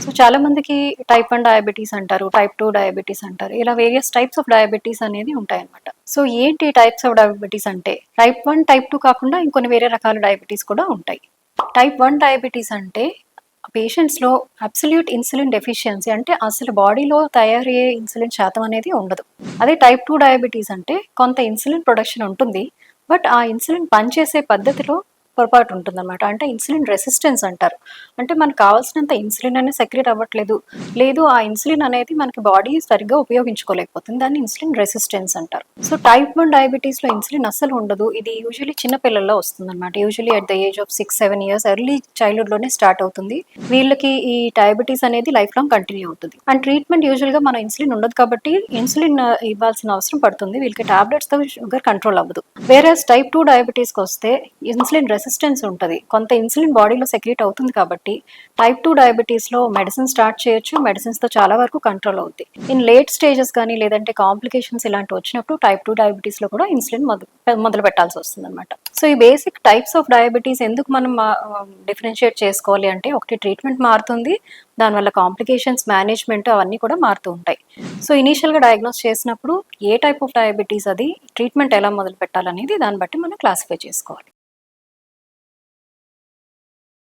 So చాలా మందికి type 1 diabetes అంటారు, టైప్ 2 డయాబెటీస్ అంటారు. ఇలా వేరియస్ టైప్స్ ఆఫ్ డయాబెటీస్ అనేది ఉంటాయన్నమాట. సో ఏంటి టైప్స్ ఆఫ్ డయాబెటీస్ అంటే టైప్ 1, టైప్ 2 కాకుండా ఇంకొన్ని వేరే రకాల డయాబెటీస్ కూడా ఉంటాయి. టైప్ 1 డయాబెటీస్ అంటే పేషెంట్స్‌లో అబ్సల్యూట్ ఇన్సులిన్ డెఫిషియన్సీ అంటే అసలు బాడీలో తయారయ్యే ఇన్సులిన్ శాతం అనేది ఉండదు. అదే టైప్ 2 డయాబెటీస్ అంటే కొంత ఇన్సులిన్ ప్రొడక్షన్ ఉంటుంది. బట్ ఆ ఇన్సులిన్ పనిచేసే పద్ధతిలో పొరపాటు ఉంటుందన్నమాట. అంటే ఇన్సులిన్ రెసిస్టెన్స్ అంటారు. అంటే మనకు కావాల్సినంత ఇన్సులిన్ అనేది సెక్రెట్ అవ్వట్లేదు. లేదు ఆ ఇన్సులిన్ అనేది మనకి బాడీ సరిగ్గా ఉపయోగించుకోలేకపోతుంది. దాన్ని ఇన్సులిన్ రెసిస్టెన్స్ అంటారు. సో టైప్ 1 డయాబెటీస్‌లో ఇన్సులిన్ అస్సలు ఉండదు. ఇది యూజువల్లీ చిన్న పిల్లల్లో వస్తుందన్నమాట. Usually at the age of 6, 7 years early చైల్డ్‌హుడ్‌లోనే స్టార్ట్ అవుతుంది. వీళ్ళకి ఈ డయాబెటీస్ అనేది లైఫ్ లాంగ్ కంటిన్యూ అవుతుంది. అండ్ ట్రీట్మెంట్ యూజువల్‌గా మన ఇన్సులిన్ ఉండదు కాబట్టి ఇన్సులిన్ ఇవ్వాల్సిన అవసరం పడుతుంది. వీళ్ళకి టాబ్లెట్స్‌తో షుగర్ కంట్రోల్ అవ్వదు. వేరేస్ టైప్ 2 డయాబెటీస్‌కి వస్తే ఇన్సులిన్ రెసిస్టెన్స్ ఉంటది. కొంత ఇన్సులిన్ బాడీలో సెక్రీట్ అవుతుంది కాబట్టి టైప్ 2 డయాబెటీస్‌లో మెడిసిన్ స్టార్ట్ చేయొచ్చు. మెడిసిన్స్‌తో చాలా వరకు కంట్రోల్ అవుద్ది. ఇన్ లేట్ స్టేజెస్ కానీ లేదంటే కాంప్లికేషన్స్ ఇలాంటివి వచ్చినప్పుడు టైప్ 2 డయాబెటీస్‌లో కూడా ఇన్సులిన్ మొదలు పెట్టాల్సి వస్తుందన్నమాట. సో ఈ బేసిక్ టైప్స్ ఆఫ్ డయాబెటీస్ ఎందుకు మనం డిఫరెన్షియేట్ చేసుకోవాలి అంటే ఒకటి ట్రీట్మెంట్ మారుతుంది. దానివల్ల కాంప్లికేషన్స్ మేనేజ్మెంట్ అవన్నీ కూడా మారుతూ ఉంటాయి. సో ఇనీషియల్‌గా డయాగ్నోస్ చేసినప్పుడు ఏ టైప్ ఆఫ్ డయాబెటీస్ అది ట్రీట్మెంట్ ఎలా మొదలు పెట్టాలనేది దాన్ని బట్టి మనం క్లాసిఫై చేసుకోవాలి.